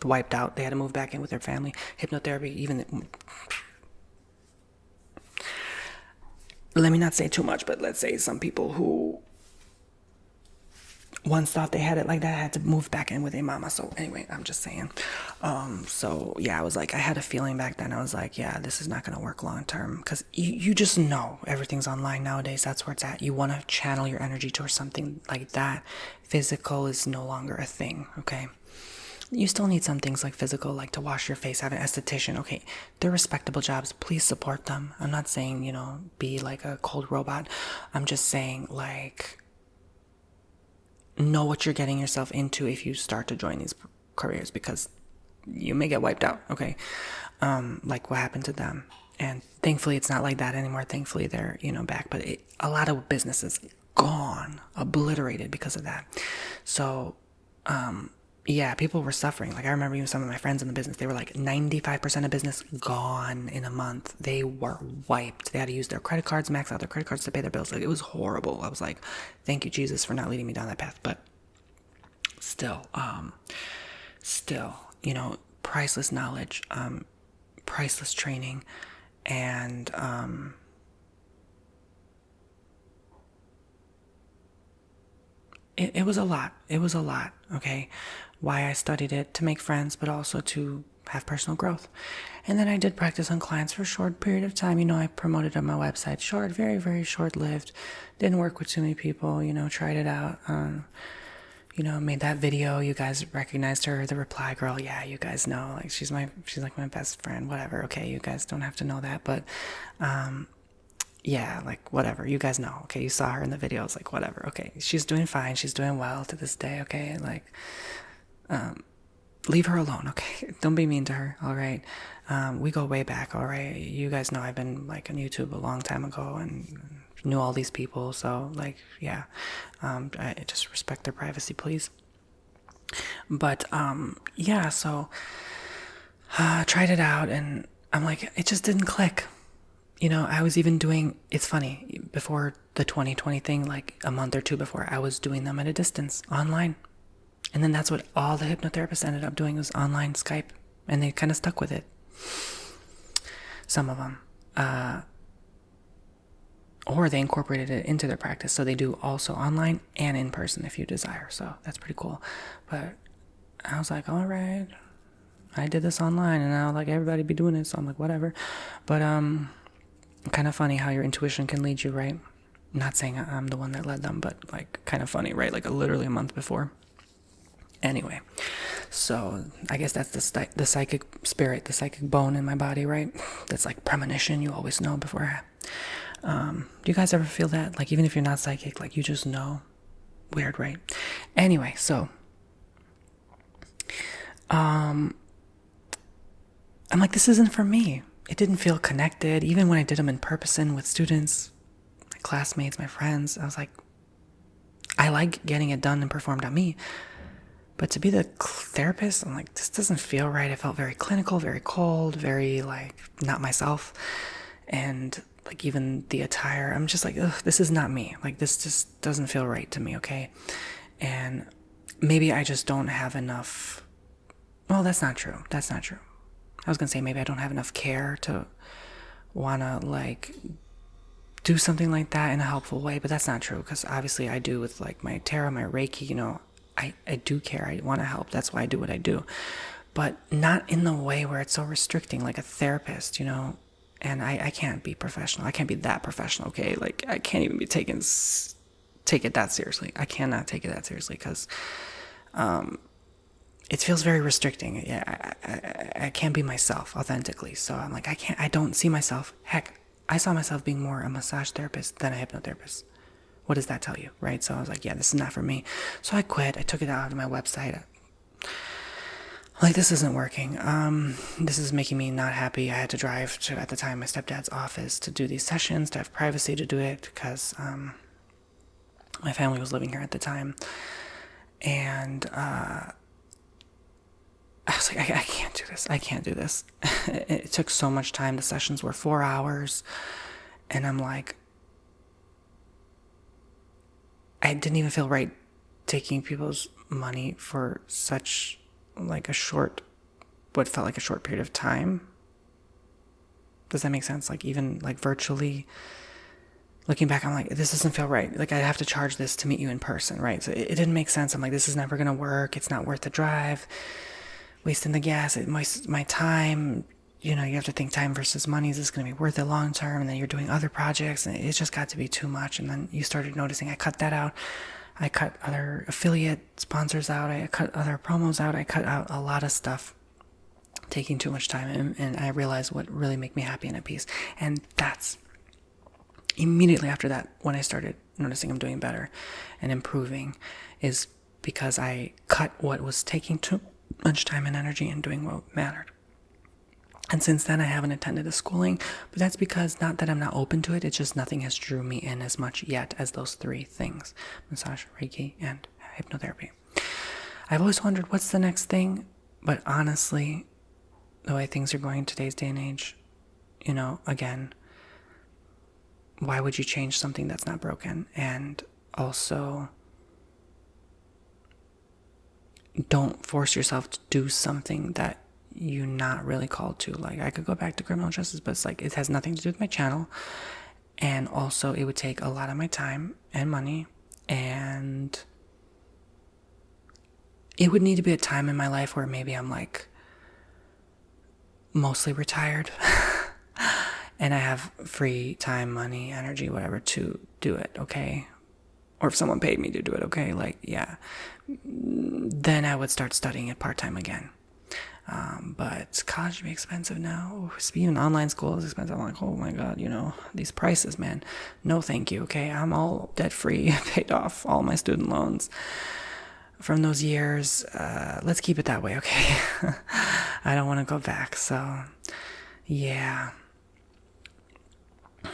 wiped out. They had to move back in with their family. Hypnotherapy, even... Let me not say too much, but let's say some people who once thought they had it like that had to move back in with their mama. So anyway, I'm just saying. So yeah, I was like, I had a feeling back then. I was like, yeah, this is not going to work long term, because you just know everything's online nowadays. That's where it's at. You want to channel your energy towards something like that. Physical is no longer a thing, okay? You still need some things like physical, like to wash your face, have an esthetician. Okay, they're respectable jobs. Please support them. I'm not saying, be like a cold robot. I'm just saying, like, know what you're getting yourself into if you start to join these careers, because you may get wiped out, okay? Like what happened to them. And thankfully, it's not like that anymore. Thankfully, they're, back. But a lot of businesses gone, obliterated because of that. So, yeah, people were suffering. Like I remember even some of my friends in the business, they were like 95% of business gone in a month. They were wiped. They had to use their credit cards, max out their credit cards to pay their bills. Like it was horrible. I was like, thank you, Jesus, for not leading me down that path. But still, priceless knowledge, priceless training, and it was a lot. It was a lot, okay? Why I studied it, to make friends, but also to have personal growth. And then I did practice on clients for a short period of time. I promoted on my website. Short, very, very short-lived. Didn't work with too many people, tried it out. Made that video. You guys recognized her, the reply girl. Yeah, you guys know. Like she's like my best friend, whatever. Okay, you guys don't have to know that, but yeah, like whatever, you guys know, okay? You saw her in the videos, like whatever, okay? She's doing fine, she's doing well to this day, okay? Like, leave her alone, okay? Don't be mean to her, all right? We go way back, all right? You guys know I've been like on YouTube a long time ago and knew all these people, so like, yeah, I just respect their privacy, please. But yeah, so tried it out, and I'm like, it just didn't click. I was even doing, it's funny, before the 2020 thing, like a month or two before, I was doing them at a distance, online. And then that's what all the hypnotherapists ended up doing, was online Skype. And they kind of stuck with it. Some of them. Or they incorporated it into their practice. So they do also online and in person if you desire. So that's pretty cool. But I was like, all right, I did this online and now like everybody be doing it. So I'm like, whatever. But, kind of funny how your intuition can lead you, right? Not saying I'm the one that led them, but like kind of funny, right? Like literally a month before. Anyway, so I guess that's the psychic spirit, the psychic bone in my body, right? That's like premonition. You always know before. Do you guys ever feel that? Like even if you're not psychic, like you just know. Weird, right? Anyway, so I'm like, this isn't for me. It didn't feel connected. Even when I did them in person with students, my classmates, my friends, I was like, I like getting it done and performed on me. But to be the therapist, I'm like, this doesn't feel right. I felt very clinical, very cold, very like not myself. And like even the attire, I'm just like, ugh, this is not me. Like, this just doesn't feel right to me, okay? And maybe I just don't have enough. Well, that's not true. That's not true. I was gonna say maybe I don't have enough care to wanna like do something like that in a helpful way, but that's not true, because obviously I do with like my tarot, my Reiki, you know, I do care. I want to help. That's why I do what I do, but not in the way where it's so restricting, like a therapist, you know. And I can't be professional. I can't be that professional, okay? Like, I can't even be take it that seriously. I cannot take it that seriously, because it feels very restricting. Yeah, I can't be myself authentically. So I'm like, I don't see myself. Heck, I saw myself being more a massage therapist than a hypnotherapist. What does that tell you, right? So I was like, yeah, this is not for me. So I quit. I took it out of my website. Like, this isn't working. This is making me not happy. I had to drive to, at the time, my stepdad's office to do these sessions, to have privacy to do it, because my family was living here at the time. And I was like, I can't do this. I can't do this. It took so much time. The sessions were 4 hours. And I'm like, I didn't even feel right taking people's money for such like what felt like a short period of time. Does that make sense? Like, even like virtually looking back, I'm like, this doesn't feel right. Like, I have to charge this to meet you in person, right? So it didn't make sense. I'm like, this is never going to work. It's not worth the drive, wasting the gas, my time. You know, you have to think time versus money. Is this going to be worth it long term? And then you're doing other projects, and it just got to be too much. And then you started noticing I cut that out. I cut other affiliate sponsors out. I cut other promos out. I cut out a lot of stuff, taking too much time. And I realized what really made me happy and at peace. And that's immediately after that, when I started noticing I'm doing better and improving, is because I cut what was taking too much time and energy and doing what mattered. And since then, I haven't attended a schooling, but that's because, not that I'm not open to it, it's just nothing has drew me in as much yet as those 3 things: massage, Reiki, and hypnotherapy. I've always wondered, what's the next thing? But honestly, the way things are going in today's day and age, you know, again, why would you change something that's not broken? And also, don't force yourself to do something that you're not really called to. Like, I could go back to criminal justice, but it's like, it has nothing to do with my channel. And also, it would take a lot of my time and money. And it would need to be a time in my life where maybe I'm like mostly retired and I have free time, money, energy, whatever, to do it, okay? Or if someone paid me to do it, okay? Like, yeah. Then I would start studying it part-time again. But college would be expensive now. Even online school is expensive. I'm like, oh my God, you know, these prices, man. No, thank you. Okay. I'm all debt free, paid off all my student loans from those years. Let's keep it that way. Okay. I don't want to go back. So yeah.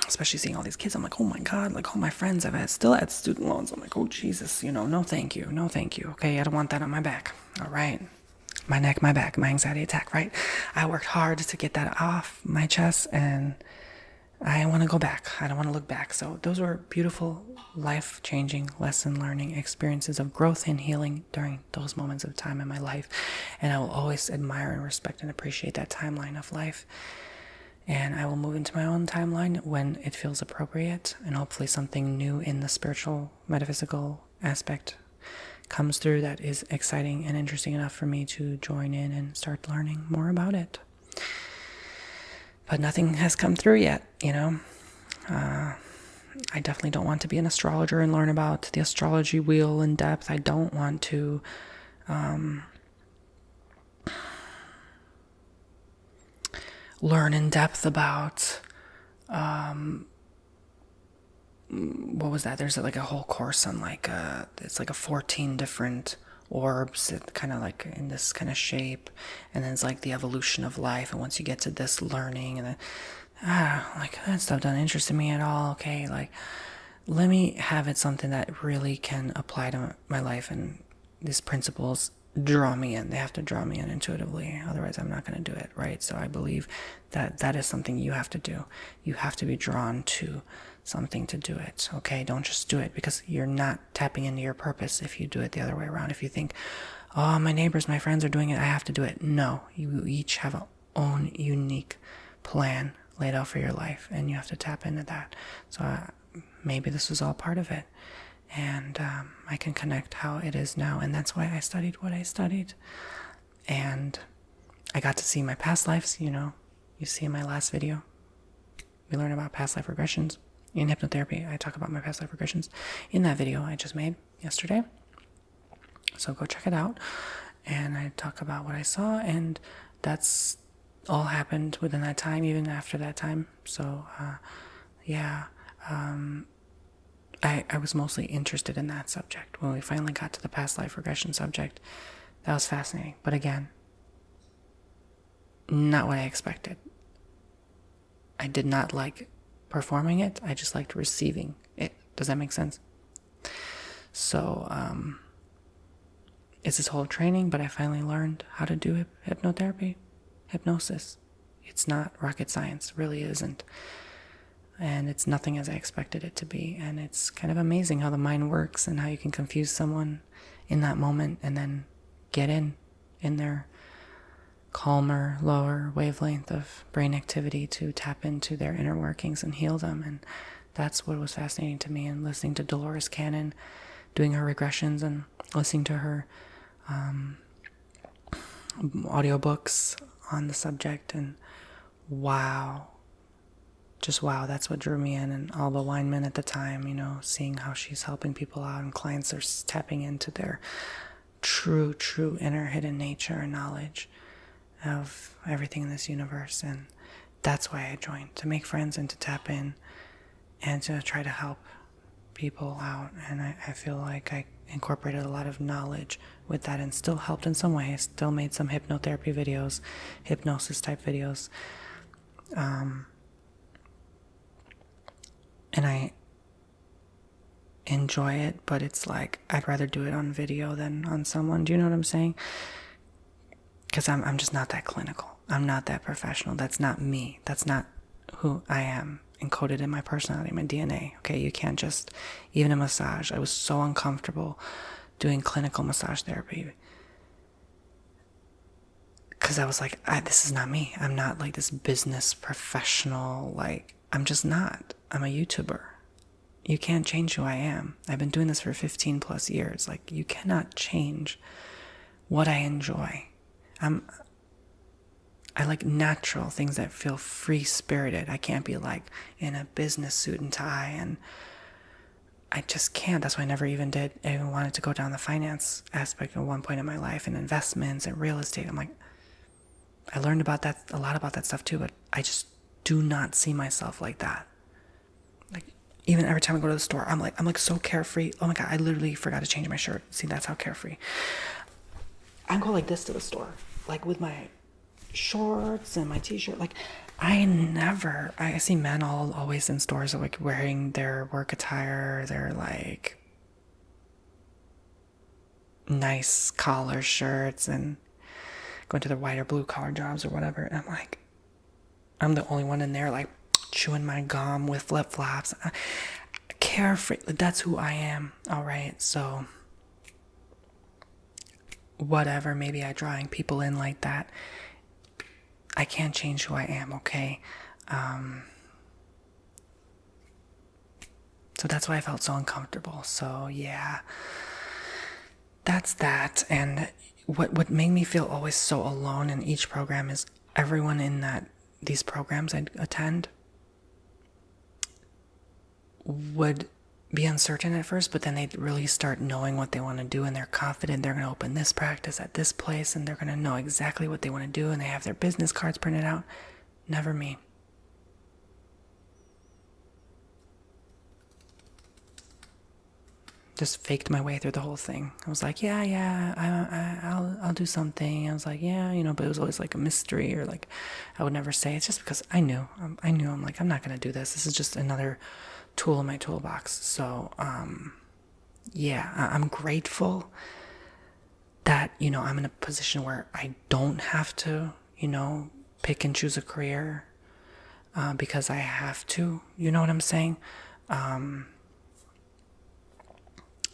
Especially seeing all these kids. I'm like, oh my God, like all my friends still had student loans. I'm like, oh Jesus, you know, no, thank you. No, thank you. Okay. I don't want that on my back. All right. My neck, my back, my anxiety attack, right? I worked hard to get that off my chest, and I want to go back. I don't want to look back. So those were beautiful, life-changing, lesson-learning experiences of growth and healing during those moments of time in my life. And I will always admire and respect and appreciate that timeline of life. And I will move into my own timeline when it feels appropriate, and hopefully something new in the spiritual, metaphysical aspect comes through that is exciting and interesting enough for me to join in and start learning more about it. But nothing has come through yet, you know. I definitely don't want to be an astrologer and learn about the astrology wheel in depth. I don't want to learn in depth about what was that? There's like a whole course on like it's like a 14 different orbs, kind of like in this kind of shape, and then it's like the evolution of life. And once you get to this learning, and then like that stuff doesn't interest me at all. Okay, like let me have it something that really can apply to my life and these principles draw me in. They have to draw me in intuitively. Otherwise, I'm not going to do it, right? So I believe that that is something you have to do. You have to be drawn to something to do it, okay? Don't just do it, because you're not tapping into your purpose if you do it the other way around. If you think, oh, my neighbors, my friends are doing it, I have to do it. No, you each have a own unique plan laid out for your life, and you have to tap into that. So maybe this was all part of it, and I can connect how it is now, and that's why I studied what I studied. And I got to see my past lives. You see in my last video, we learn about past life regressions. In hypnotherapy, I talk about my past life regressions in that video I just made yesterday, so go check it out. And I talk about what I saw, and that's all happened within that time, even after that time. So I was mostly interested in that subject. When we finally got to the past life regression subject, that was fascinating. But again, not what I expected. I did not like performing it. I just liked receiving it. Does that make sense? So it's this whole training, but I finally learned how to do hypnotherapy, hypnosis. It's not rocket science, really isn't. And it's nothing as I expected it to be. And it's kind of amazing how the mind works, and how you can confuse someone in that moment and then get in their calmer, lower wavelength of brain activity to tap into their inner workings and heal them. And that's what was fascinating to me. And listening to Dolores Cannon doing her regressions, and listening to her audiobooks on the subject, and wow, just wow, that's what drew me in. And all the linemen at the time, seeing how she's helping people out, and clients are tapping into their true inner hidden nature and knowledge of everything in this universe. And that's why I joined, to make friends and to tap in and to try to help people out. And I feel like I incorporated a lot of knowledge with that, and still helped in some way. I still made some hypnotherapy videos, hypnosis type videos, and I enjoy it, but it's like I'd rather do it on video than on someone. Do you know what I'm saying? Because I'm just not that clinical. I'm not that professional. That's not me. That's not who I am, encoded in my personality, my DNA. Okay, you can't just, even a massage. I was so uncomfortable doing clinical massage therapy, because I was like, this is not me. I'm not like this business professional. Like, I'm just not. I'm a YouTuber. You can't change who I am. I've been doing this for 15 plus years. Like, you cannot change what I enjoy. I like natural things that feel free-spirited. I can't be like in a business suit and tie, and I just can't. That's why I never even did. I even wanted to go down the finance aspect at one point in my life, and investments and real estate. I'm like, I learned about that, a lot about that stuff too, but I just do not see myself like that. Like, even every time I go to the store, I'm like so carefree. Oh my God, I literally forgot to change my shirt. See, that's how carefree. I go like this to the store, like with my shorts and my t-shirt. Like, I see men always in stores like wearing their work attire, their like nice collar shirts, and going to their white or blue collar jobs or whatever. And I'm like, I'm the only one in there like chewing my gum with flip-flops, carefree. That's who I am. All right, so whatever, maybe I'm drawing people in like that. I can't change who I am, okay? So that's why I felt so uncomfortable. So yeah, that's that. And what made me feel always so alone in each program is everyone in these programs I attend would be uncertain at first, but then they'd really start knowing what they want to do, and they're confident they're going to open this practice at this place, and they're going to know exactly what they want to do, and they have their business cards printed out. Never me. Just faked my way through the whole thing. I was like, I'll do something. I was like, but it was always like a mystery, or like I would never say. It's just because I knew. I'm like, I'm not going to do this. This is just another tool in my toolbox. So, I'm grateful, that, I'm in a position where I don't have to, pick and choose a career because I have to, you know what I'm saying?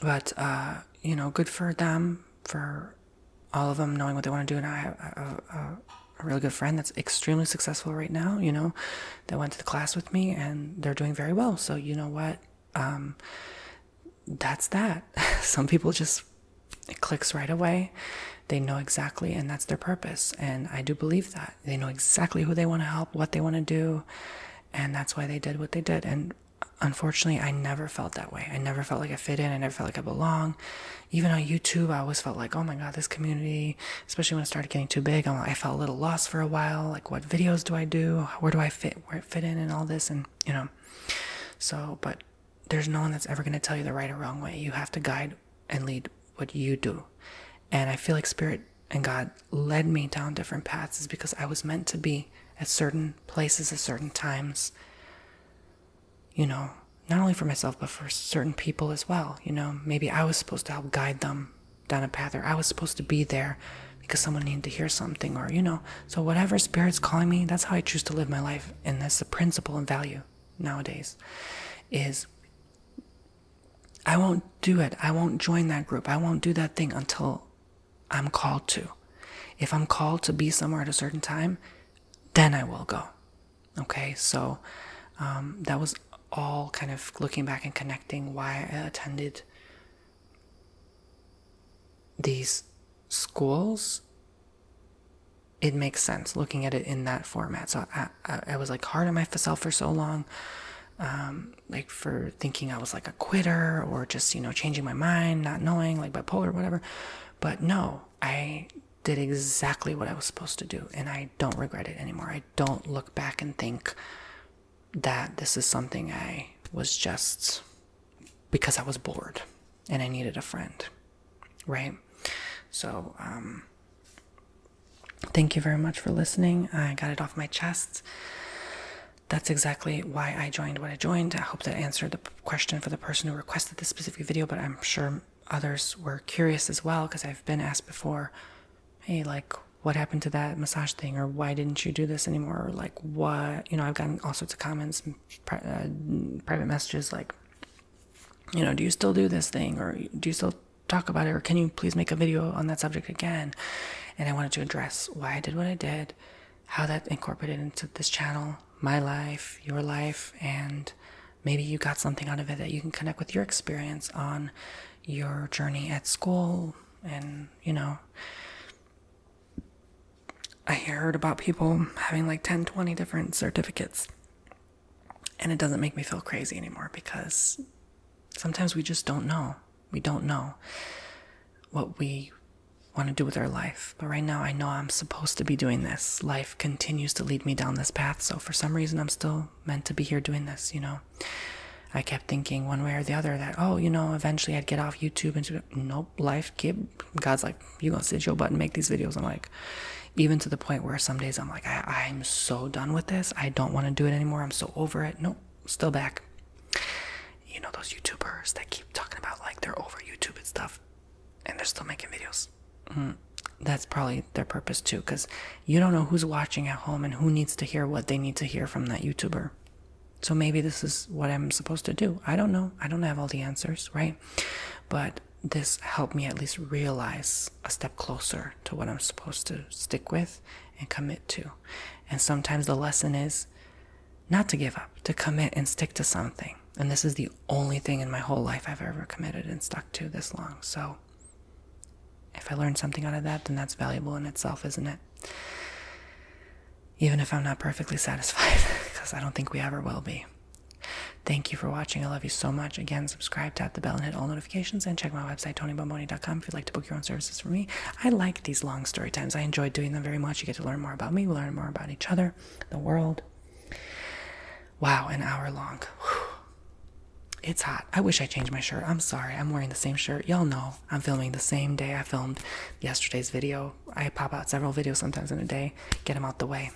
But good for them, for all of them knowing what they want to do. And I have a really good friend that's extremely successful right now, that went to the class with me, and they're doing very well. So you know what? That's that. Some people just, it clicks right away. They know exactly, and that's their purpose. And I do believe that. They know exactly who they want to help, what they want to do, and that's why they did what they did. And unfortunately, I never felt that way. I never felt like I fit in. I never felt like I belong. Even on YouTube, I always felt like, oh my God, this community, especially when it started getting too big, I felt a little lost for a while. Like, what videos do I do? Where do I fit in and all this? And, so, but there's no one that's ever going to tell you the right or wrong way. You have to guide and lead what you do. And I feel like Spirit and God led me down different paths is because I was meant to be at certain places at certain times, not only for myself, but for certain people as well. Maybe I was supposed to help guide them down a path, or I was supposed to be there because someone needed to hear something, or, so whatever Spirit's calling me, that's how I choose to live my life. And that's the principle and value nowadays is I won't do it. I won't join that group. I won't do that thing until I'm called to. If I'm called to be somewhere at a certain time, then I will go. Okay, so that was all kind of looking back and connecting why I attended these schools. It makes sense looking at it in that format. So I was like hard on myself for so long, like for thinking I was like a quitter or just, changing my mind, not knowing, like bipolar or whatever. But no, I did exactly what I was supposed to do, and I don't regret it anymore. I don't look back and think that this is something I was just because I was bored and I needed a friend, right? So, thank you very much for listening. I got it off my chest. That's exactly why I joined what I joined. I hope that answered the question for the person who requested this specific video, but I'm sure others were curious as well, because I've been asked before, hey, like, what happened to that massage thing, or why didn't you do this anymore, or like, what, I've gotten all sorts of comments, private messages like, do you still do this thing, or do you still talk about it, or can you please make a video on that subject again? And I wanted to address why I did what I did, how that incorporated into this channel, my life, your life, and maybe you got something out of it that you can connect with your experience on your journey at school. And I heard about people having like 10, 20 different certificates, and it doesn't make me feel crazy anymore, because sometimes we just don't know. We don't know what we want to do with our life. But right now I know I'm supposed to be doing this. Life continues to lead me down this path. So for some reason I'm still meant to be here doing this, I kept thinking one way or the other that, eventually I'd get off YouTube and nope, God's like, you gonna sit your butt and make these videos. I'm like, even to the point where some days I'm like, I'm so done with this. I don't want to do it anymore. I'm so over it. Nope, still back. Those YouTubers that keep talking about like they're over YouTube and stuff, and they're still making videos. That's probably their purpose too, because you don't know who's watching at home and who needs to hear what they need to hear from that YouTuber. So maybe this is what I'm supposed to do. I don't know. I don't have all the answers, right? But this helped me at least realize a step closer to what I'm supposed to stick with and commit to. And sometimes the lesson is not to give up, to commit and stick to something. And this is the only thing in my whole life I've ever committed and stuck to this long. So if I learned something out of that, then that's valuable in itself, isn't it? Even if I'm not perfectly satisfied, because I don't think we ever will be. Thank you for watching. I love you so much. Again, subscribe, tap the bell, and hit all notifications, and check my website, TonyBomboni.com, if you'd like to book your own services for me. I like these long story times. I enjoy doing them very much. You get to learn more about me. We learn more about each other, the world. Wow, an hour long. Whew. It's hot. I wish I changed my shirt. I'm sorry. I'm wearing the same shirt. Y'all know I'm filming the same day I filmed yesterday's video. I pop out several videos sometimes in a day. Get them out the way.